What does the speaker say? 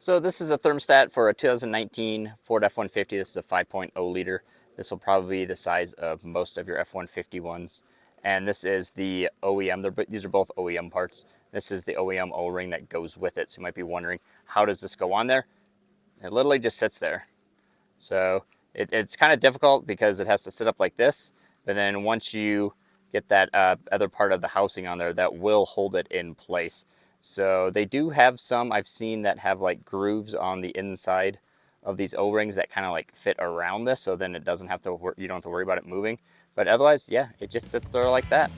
So this is a thermostat for a 2019 Ford F-150. This is a 5.0 liter. This will probably be the size of most of your F-150 ones. And this is the OEM. These are both OEM parts. This is the OEM O-ring that goes with it. So you might be wondering, how does this go on there? It literally just sits there. So it's kind of difficult because it has to sit up like this. But then once you get that other part of the housing on there, that will hold it in place. So they do have some I've seen that have like grooves on the inside of these O-rings that kind of like fit around this, so then it doesn't have to, you don't have to worry about it moving. But otherwise, yeah, it just sits there like that.